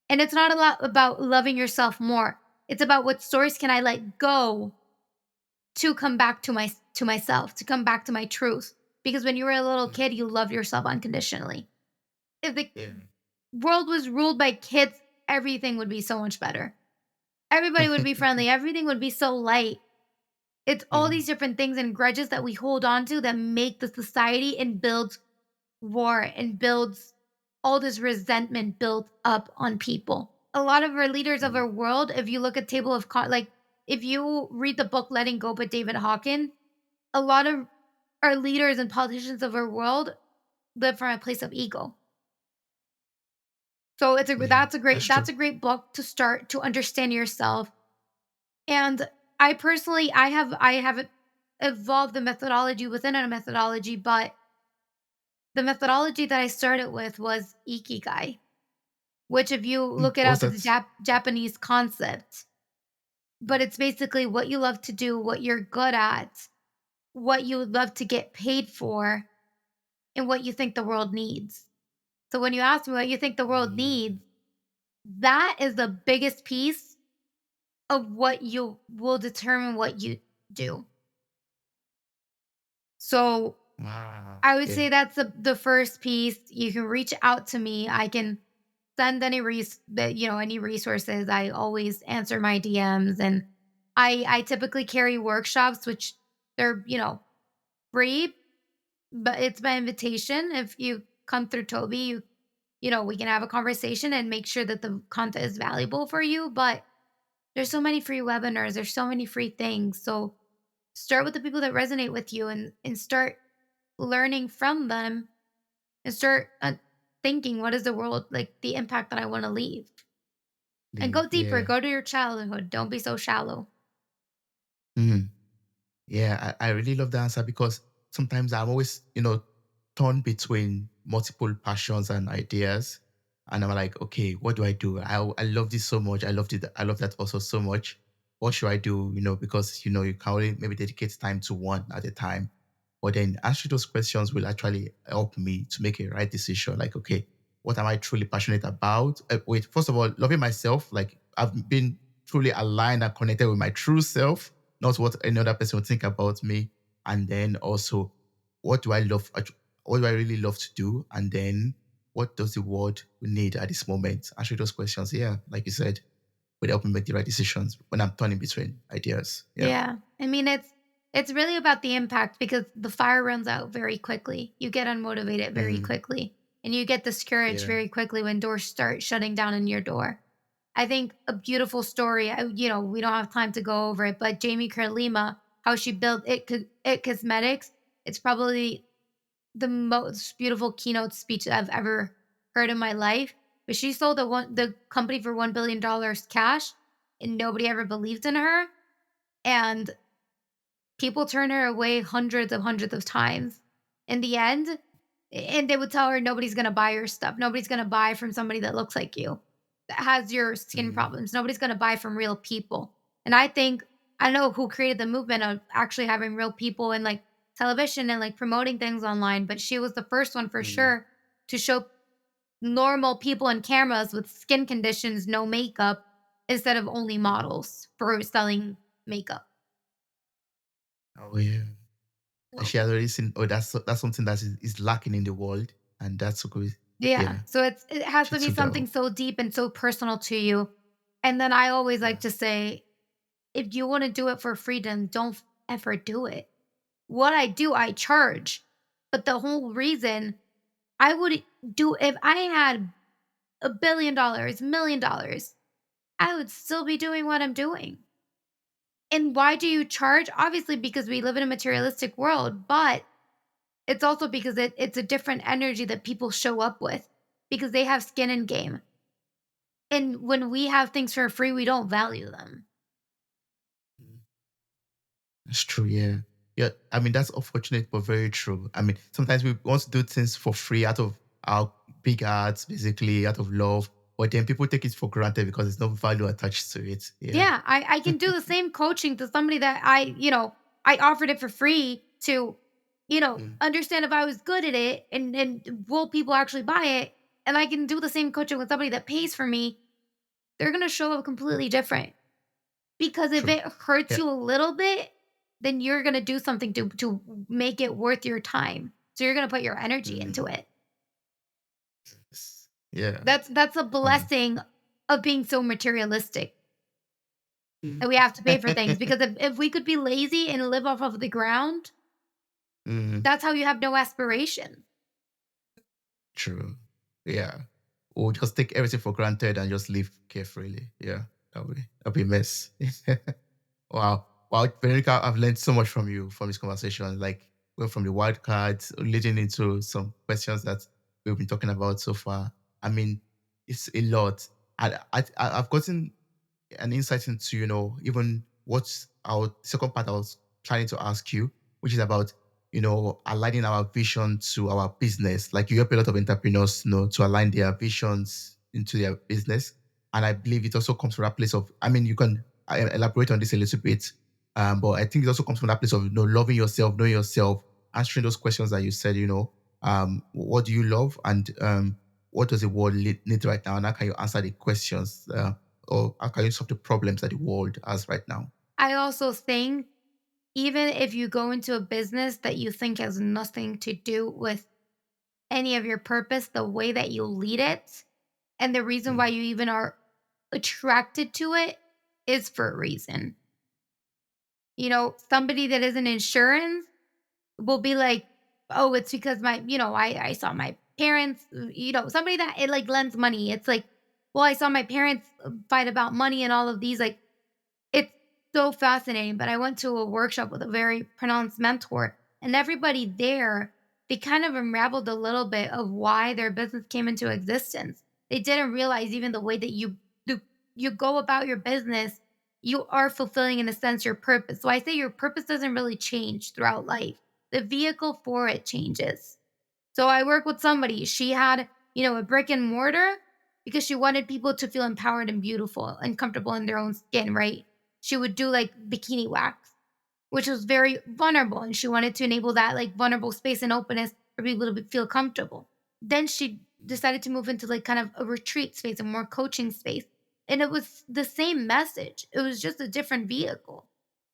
And it's not a lot about loving yourself more. It's about what source can I let go to come back to myself, to come back to my truth. Because when you were a little mm, kid, you loved yourself unconditionally. If the yeah. world was ruled by kids, everything would be so much better. Everybody would be friendly. Everything would be so light. It's all Yeah. these different things and grudges that we hold on to that make the society and builds war and builds all this resentment built up on people. A lot of our leaders of Mm, our world, if you look at table of like if you read the book Letting Go by David Hawkins, a lot of our leaders and politicians of our world live from a place of ego. So yeah. That's that's true. a great book to start to understand yourself. And I personally I have evolved the methodology within a methodology, but the methodology that I started with was Ikigai, which if you Mm, look it what's up, it's a that? Japanese concept. But it's basically what you love to do, what you're good at, what you would love to get paid for, and what you think the world needs. So when you ask me what you think the world Mm, needs, that is the biggest piece of what you will determine what you do. So wow. I would Yeah. say that's the first piece. You can reach out to me. I can send any resources. I always answer my DMs, and I typically carry workshops which they're, free, but it's by invitation. If you come through Toby, we can have a conversation and make sure that the content is valuable for you, but there's so many free webinars, there's so many free things. So start with the people that resonate with you and start learning from them and start thinking, what is the world like the impact that I want to leave? And Leave. go deeper, Yeah. go to your childhood. Don't be so shallow. Mhm. Yeah, I really love the answer because sometimes I'm always, torn between multiple passions and ideas. And I'm like, okay, what do I do? I love this so much. I love it. I love that also so much. What should I do? Because you can only maybe dedicate time to one at a time. But then answering those questions will actually help me to make a right decision. Like, okay, what am I truly passionate about? Wait, first of all, loving myself. Like I've been truly aligned and connected with my true self, not what any other person would think about me. And then also, what do I love? What do I really love to do? And then, what does the world need at this moment? Answer those questions. Yeah, like you said, would help me make the right decisions when I'm turning between ideas. Yeah. Yeah. I mean, it's really about the impact because the fire runs out very quickly. You get unmotivated very Mm, quickly and you get discouraged yeah. very quickly when doors start shutting down in your door. I think a beautiful story, we don't have time to go over it, but Jamie Kerlima, how she built it Cosmetics, it's probably the most beautiful keynote speech I've ever heard in my life. But she sold the company for $1 billion cash, and nobody ever believed in her. And people turn her away hundreds of times. In the end, and they would tell her nobody's gonna buy your stuff. Nobody's gonna buy from somebody that looks like you, that has your skin Mm, problems. Nobody's gonna buy from real people. And I think I know who created the movement of actually having real people and like television and like promoting things online, but she was the first one for mm, sure to show normal people in cameras with skin conditions, no makeup, instead of only mm. models for selling makeup. Oh yeah. And she has already seen. Oh, that's something that is lacking in the world, and that's so good. Yeah. Yeah, So it has she to be took that something up. so deep and so personal to you. And then I always Yeah. like to say, if you want to do it for freedom, don't ever do it. What I do, I charge. But the whole reason I would do if I had $1 billion, $1 million, I would still be doing what I'm doing. And why do you charge? Obviously, because we live in a materialistic world, but it's also because it's a different energy that people show up with because they have skin in game. And when we have things for free, we don't value them. Mm. That's true. Yeah. Yeah. I mean, that's unfortunate, but very true. I mean, sometimes we want to do things for free out of our big hearts, basically out of love, but then people take it for granted because there's no value attached to it. Yeah. Yeah, I can do the same coaching to somebody that I offered it for free to, Mm, understand if I was good at it and will people actually buy it. And I can do the same coaching with somebody that pays for me. They're gonna show up completely different. Because if true. it hurts Yeah. you a little bit, then you're gonna do something to make it worth your time. So you're gonna put your energy into Mm, it. yeah. That's a Um, blessing of being so materialistic. mm. And we have to pay for things because if we could be lazy and live off of the ground, Mm, that's how you have no aspiration. true. Yeah. Or just take everything for granted and just live carefully. Yeah. That'll be a mess. Wow. Wow, Veronica, I've learned so much from you from this conversation. Like, went from the wild cards leading into some questions that we've been talking about so far. I mean, it's a lot. I've gotten an insight into, even what's our second part I was planning to ask you, which is about, aligning our vision to our business. Like you help a lot of entrepreneurs, to align their visions into their business. And I believe it also comes from that place of, I mean, you can elaborate on this a little bit. But I think it also comes from that place of, loving yourself, knowing yourself, answering those questions that you said, what do you love? And what does the world need right now? And how can you answer the questions? Or how can you solve the problems that the world has right now? I also think even if you go into a business that you think has nothing to do with any of your purpose, the way that you lead it and the reason why Mm, you even are attracted to it is for a reason. Somebody that is in insurance will be like, "Oh, it's because I saw my parents," somebody that it like lends money. It's like, "Well, I saw my parents fight about money and all of these." Like, it's so fascinating. But I went to a workshop with a very pronounced mentor, and everybody there. they kind of unraveled a little bit of why their business came into existence. They didn't realize even the way that do, you go about your business, you are fulfilling in a sense your purpose. So I say your purpose doesn't really change throughout life. The vehicle for it changes. So I work with somebody, she had, a brick and mortar because she wanted people to feel empowered and beautiful and comfortable in their own skin, right? She would do like bikini wax, which was very vulnerable, and she wanted to enable that like vulnerable space and openness for people to feel comfortable. Then she decided to move into like kind of a retreat space, a more coaching space. And it was the same message. It was just a different vehicle.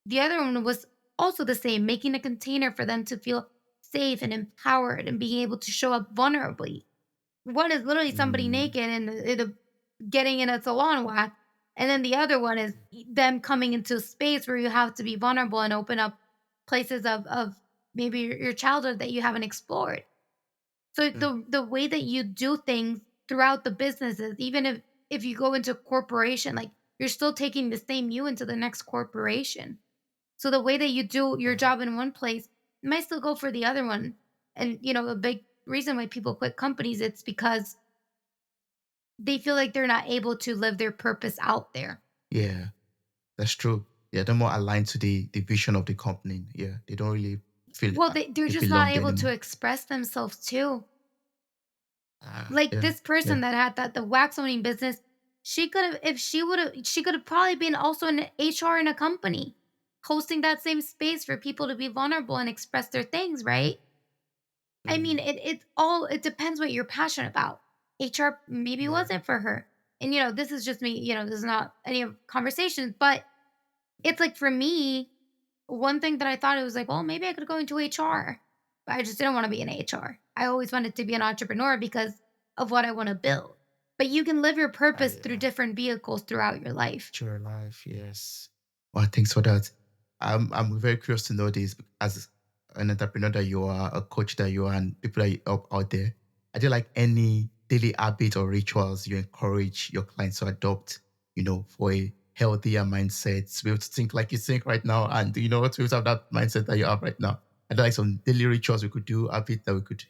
The other one was also the same, making a container for them to feel safe and empowered and being able to show up vulnerably. One is literally somebody Mm, naked and getting in a salon wax. And then the other one is them coming into a space where you have to be vulnerable and open up places of maybe your childhood that you haven't explored. So mm, the way that you do things throughout the businesses, even if you go into corporation, like you're still taking the same you into the next corporation. So the way that you do your yeah, job in one place might still go for the other one. And a big reason why people quit companies, it's because they feel like they're not able to live their purpose out there. yeah, that's true. Yeah, they're more aligned to the vision of the company. Yeah, they don't really feel Well, they're they just not belong there able to anymore. express themselves too. Ah, Like yeah, this person yeah, that had the wax owning business, she could have, if she could have probably been also in HR in a company, hosting that same space for people to be vulnerable and express their things, right? I mean, mm, it depends what you're passionate about. HR maybe yeah, wasn't for her. And this is just me, this is not any of conversations, but it's like for me, one thing that I thought it was like, well, maybe I could go into HR. But I just didn't want to be in HR. I always wanted to be an entrepreneur because of what I want to build. But you can live your purpose through yeah. different vehicles throughout your life. To your life, yes. Well, thanks for that. I'm very curious to know this as an entrepreneur that you are, a coach that you are, and people that you help out there. Are there like any daily habits or rituals you encourage your clients to adopt, for a healthier mindset, to be able to think like you think right now, and to be able to have that mindset that you have right now? Are there like some daily rituals we could do, habits that we could,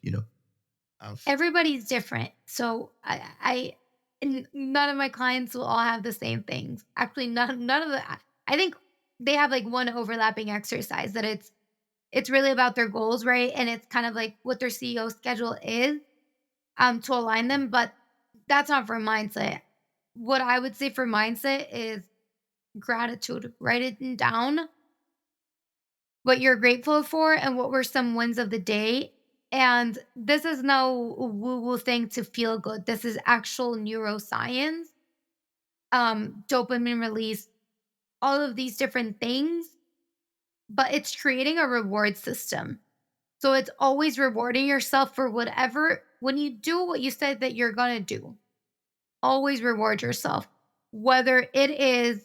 have? Everybody's different. So and none of my clients will all have the same things. Actually, none of the I think they have like one overlapping exercise that it's really about their goals, right? And it's kind of like what their CEO schedule is to align them, but that's not for mindset. What I would say for mindset is gratitude. Write it down what you're grateful for and what were some wins of the day. And this is no woo woo thing to feel good. This is actual neuroscience, dopamine release, all of these different things, but it's creating a reward system. So it's always rewarding yourself for whatever, when you do what you said that you're going to do, always reward yourself. Whether it is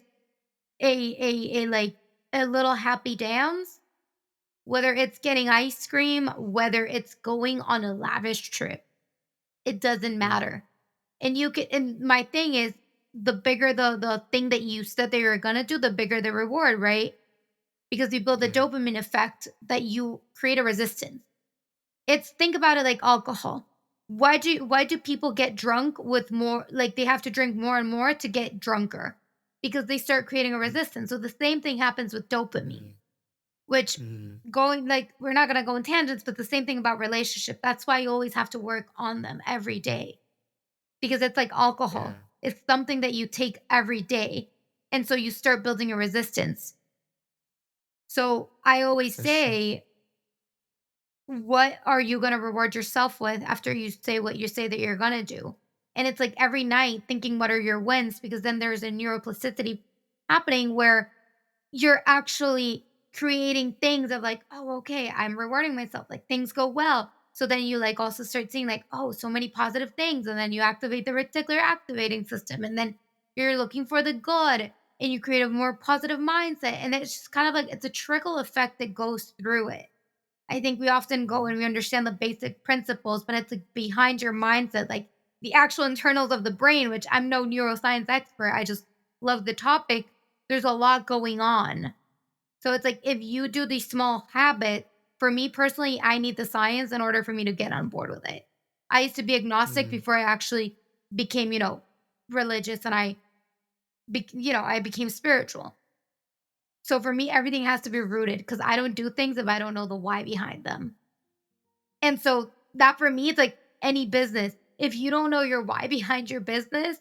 a like a little happy dance, whether it's getting ice cream, whether it's going on a lavish trip, it doesn't Mm, matter. And you can, and my thing is, the bigger the thing that you said that you're gonna do, the bigger the reward, right? Because you build the yeah. dopamine effect that you create a resistance. It's, think about it like alcohol. Why do people get drunk with more, like they have to drink more and more to get drunker? Because they start creating a Mm, resistance. So the same thing happens with dopamine, mm, which, mm, going like, we're not going to go in tangents, but the same thing about relationship. That's why you always have to work on them every day, because it's like yeah. alcohol. It's something that you take every day. And so you start building a resistance. So I always That's true. say, what are you going to reward yourself with after you say what you say that you're going to do? And it's like every night thinking, what are your wins? Because then there's a neuroplasticity happening where you're actually creating things of like, oh, okay, I'm rewarding myself. Like things go well. So then you like also start seeing like, oh, so many positive things. And then you activate the reticular activating system. And then you're looking for the good and you create a more positive mindset. And it's just kind of like, it's a trickle effect that goes through it. I think we often go Mm, and we understand the basic principles, but it's like behind your mindset, like the actual internals of the brain, which I'm no neuroscience expert. I just love the topic. There's a lot going on. So it's like if you do these small habits, for me personally, I need the science in order for me to get on board with it. I used to be agnostic Mm, before I actually became, religious, and I became spiritual. So for me, everything has to be rooted because I don't do things if I don't know the why behind them. And so that for me, it's like any business. If you don't know your why behind your business,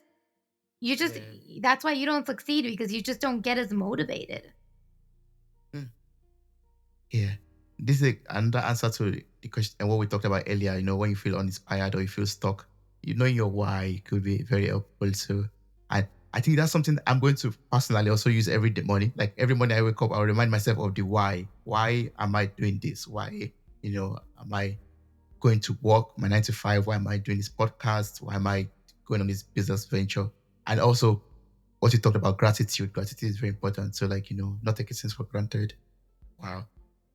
you just yeah. that's why you don't succeed because you just don't get as motivated. Mm. Yeah. This is another answer to the question and what we talked about earlier. When you feel uninspired or you feel stuck, knowing your why could be very helpful too. And I think that's something I'm going to personally also use every day morning. Like every morning I wake up, I'll remind myself of the why. Why am I doing this? Why, am I going to work my 9 to 5? Why am I doing this podcast? Why am I going on this business venture? And also what you talked about gratitude. Gratitude is very important. So not taking things for granted. Wow.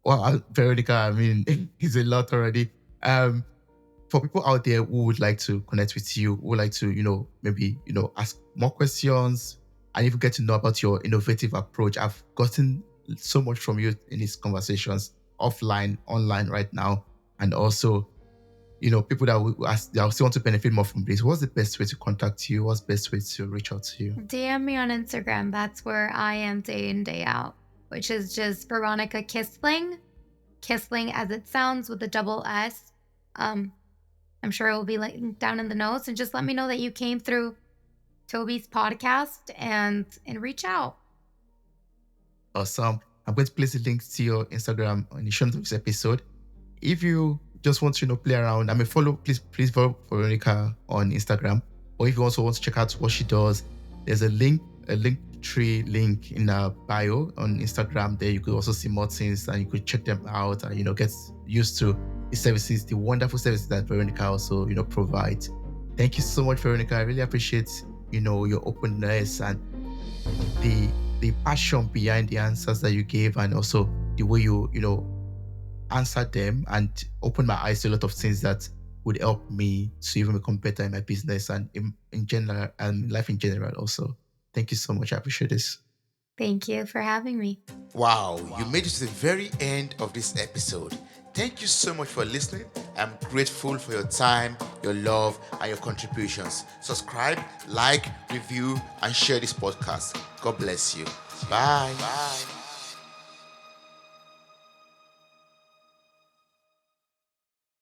Well, Veronica, I mean, it's a lot already. For people out there who would like to connect with you, who would like to, maybe, ask more questions and even get to know about your innovative approach. I've gotten so much from you in these conversations, offline, online right now. And also, people that still want to benefit more from this. What's the best way to contact you? What's the best way to reach out to you? DM me on Instagram. That's where I am day in, day out, which is just Veronica Kissling. Kissling as it sounds with a double S. I'm sure it will be linked down in the notes, and just let me know that you came through Tobi's podcast and reach out. Awesome. I'm going to place the link to your Instagram on the show notes of this episode. If you just want to play around, follow please follow Veronica on Instagram. Or if you also want to check out what she does, there's a link tree link in our bio on Instagram. There you could also see more things and you could check them out and get used to the services, the wonderful services that Veronica also provides. Thank you so much, Veronica. I really appreciate your openness and the passion behind the answers that you gave, and also the way you answered them and opened my eyes to a lot of things that would help me to even become better in my business and in general and life in general also. Thank you so much. I appreciate this. Thank you for having me. Wow, you made it to the very end of this episode. Thank you so much for listening. I'm grateful for your time, your love, and your contributions. Subscribe, like, review, and share this podcast. God bless you. Bye. Bye.